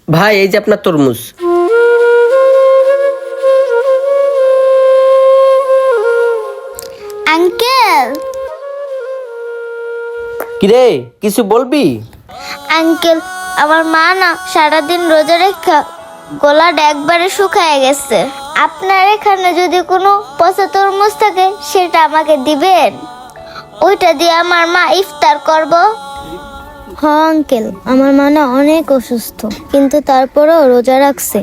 ভাই এই যে আপনার তরমুজ। আঙ্কেল কিরে কিছু বলবি? আঙ্কেল আমার মা না সারাদিন রোজা রেখা গলাটা একবারে শুকায় গেছে। আপনার এখানে যদি কোনো পচা তরমুজ থাকে সেটা আমাকে দিবেন, ওইটা দিয়ে আমার মা ইফতার করব। হ্যাঁ আঙ্কেল, আমার মা না অনেক অসুস্থ, কিন্তু তারপরও রোজা রাখছে।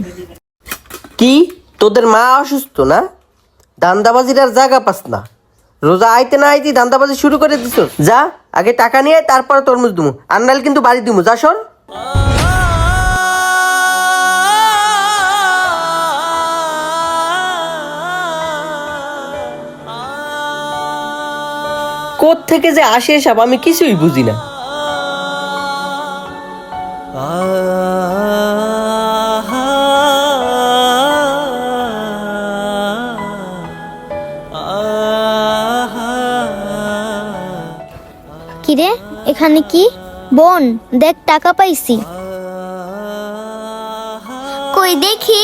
কি তোদের মা অসুস্থ না? দান্দাবাজির আর জায়গা পাস না। রোজা আইতে না আইতে দান্দাবাজি শুরু করে দিছ। যা আগে টাকা নিয়ে তারপরে তরমুজ দিমু, আর নাহলে কিন্তু বাড়ি দিমু। যা শোন। কোথ থেকে যে আসে এসব আমি কিছুই বুঝি না। কিরে এখানে কি? বোন দেখ, টাকা পাইছি। কই দেখি।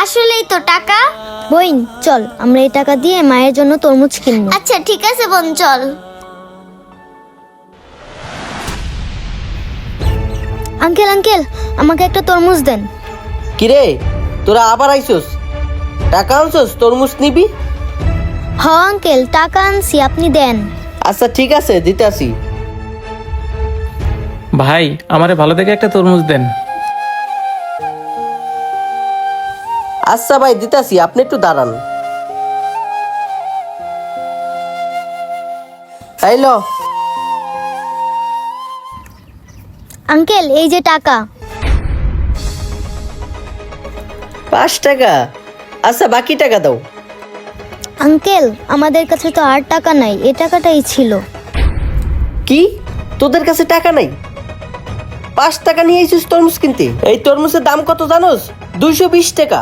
আসলেই তো টাকা। বোন চল, আমরা এই টাকা দিয়ে মায়ের জন্য তরমুজ কিনবো। আচ্ছা ঠিক আছে বোন, চল। আঙ্কেল আঙ্কেল, আমাকে একটা তরমুজ দেন। কিরে তোরা আবার আইসোস? টাকা আনছোস তরমুজ নিবি? হ্যাঁ আঙ্কেল, টাকা আনছি, আপনি দেন। আচ্ছা ঠিক আছে দিতে আসি। ভাই আমারে ভালো দেখে একটা তরমুজ দেন। আচ্ছা ভাই দিতাছি, আপনি একটু দাঁড়ান। আইলো আঙ্কেল এই যে টাকা। 5 টাকা। আচ্ছা বাকি টাকা দাও। আঙ্কেল আমাদের কাছে তো আর টাকা নাই, এ টাকাটাই ছিল। কি তোদের কাছে টাকা নাই? 5 টাকা নিয়ে আইছিস তরমুজ কিনতে? এই তরমুজের দাম কত জানোস? 220 টাকা।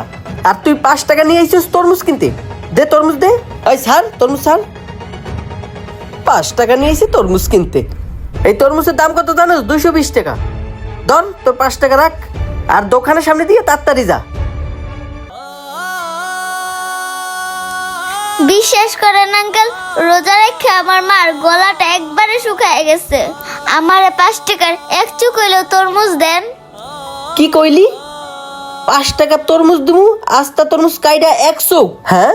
আর তুই 5 টাকা নিয়ে আইছিস তরমুজ কিনতে? দে তরমুজ দে। ওই ছাড় তরমুজ ছাড়। 5 টাকা নিয়ে আইছি তরমুজ কিনতে। এই তরমুজের দাম কত জানোস? 220 টাকা। ধর তোর 5 টাকা রাখ, আর দোকানের সামনে দিয়ে তাড়াতাড়ি যা। বিশ্বাস করেন আঙ্কেল, রোজা রেখে আমার মার গলাটা একবারে শুকায় গেছে। আমারে 5 টাকার এক চুক হইলেও তরমুজ দেন। কি কইলি? 5 টাকা তরমুজ দিমু? আস্তা তরমুজ কাইডা 100? হ্যাঁ,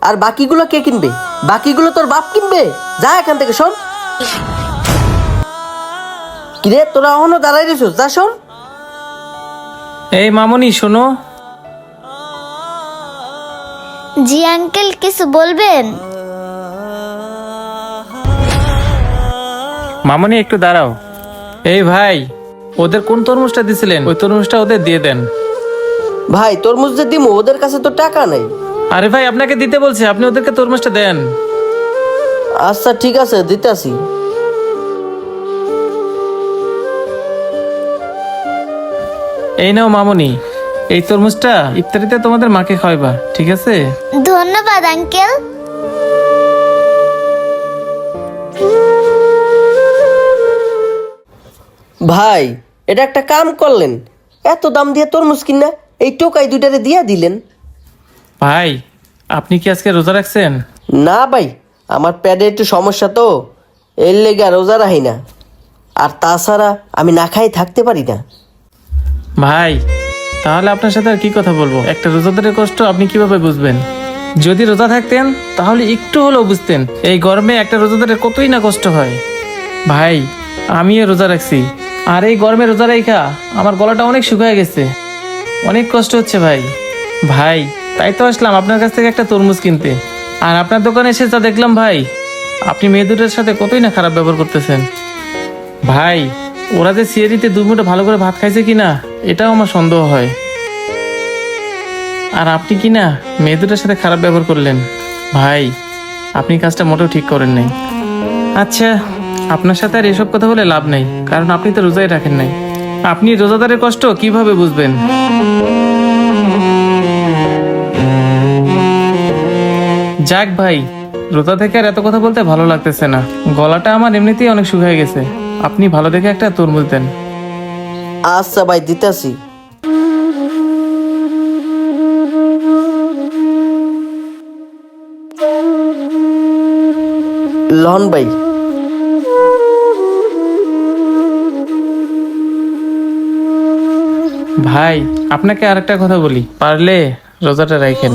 আর বাকিগুলো কে কিনবে? বাকিগুলো তোর বাপ কিনবে। যা এখান থেকে শোন। কিরে তোরা এখনো দাঁড়াই রইছিস? যা শোন। এই মামনি শোনো। জি আঙ্কেল, কিছু বলবেন? মামনি একটু দাঁড়াও। এই ভাই, ওদের কোন তরমুজটা দিছিলেন ওই তরমুজটা ওদের দিয়ে দেন। ভাই তরমুজ যে দিমু, ওদের কাছে তো টাকা নাই। আরে ভাই আপনাকে দিতে বলছে, আপনি ওদেরকে তরমুজটা দেন। আচ্ছা ঠিক আছে দিতাছি। এই নাও মামনি, এই তরমুজটা ইফতারিতে তোমাদের মাকে খাওয়াইবা, ঠিক আছে? ধন্যবাদ আঙ্কেল। ভাই এটা একটা কাম করলেন, এত দাম দিয়ে তরমুজ কিনা এই টোকাই দুইটারে দিয়া দিলেন। ভাই আপনি কি আজকে রোজা রাখছেন? না ভাই, আমার পেটে একটু সমস্যা তো, এর লেগে রোজা রাখি না। আর তাছাড়া আমি না খাই থাকতে পারি না। ভাই তাহলে আপনার সাথে আর কি কথা বলবো, একটা রোজাদারের কষ্ট আপনি কিভাবে বুঝবেন? যদি রোজা থাকতেন তাহলে একটু হলেও বুঝতেন এই গরমে একটা রোজাদারের কতই না কষ্ট হয়। ভাই আমিও রোজা রাখছি, আর এই গরমে রোজা রাখা আমার গলাটা অনেক শুকিয়ে গেছে, অনেক কষ্ট হচ্ছে ভাই। ভাই তাই তো আসলাম আপনার কাছ থেকে একটা তরমুজ কিনতে, আর আপনার দোকানে এসে যা দেখলাম ভাই, আপনি মেয়ে দুটোর সাথে কতই না খারাপ ব্যবহার করতেছেন। ভাই ওরা যে সিয়ারিতে 2 মুঠো ভালো করে ভাত খাইছে কিনা এটাও আমার সন্দেহ হয়, আর আপনি কিনা মেয়ে দুটোর সাথে খারাপ ব্যবহার করলেন। ভাই আপনি কাজটা মোটেও ঠিক করেন নাই। আচ্ছা আপনার সাথে আর এসব কথা বলে লাভ নেই, কারণ আপনি তো রোজাই রাখেন নাই। আপনি রোজাদারের কষ্ট কিভাবে বুঝবেন? যাক ভাই, রোজা থেকে আর এত কথা বলতে ভালো লাগতেছে না, গলাটা আমার এমনিতেই অনেক শুকিয়ে গেছে। আপনি ভালো দেখে একটা তরমুজ দেন। আচ্ছা ভাই, দিতাছি। লন ভাই। ভাই আপনাকে আরেকটা কথা বলি, পারলে রোজাটা রাখেন।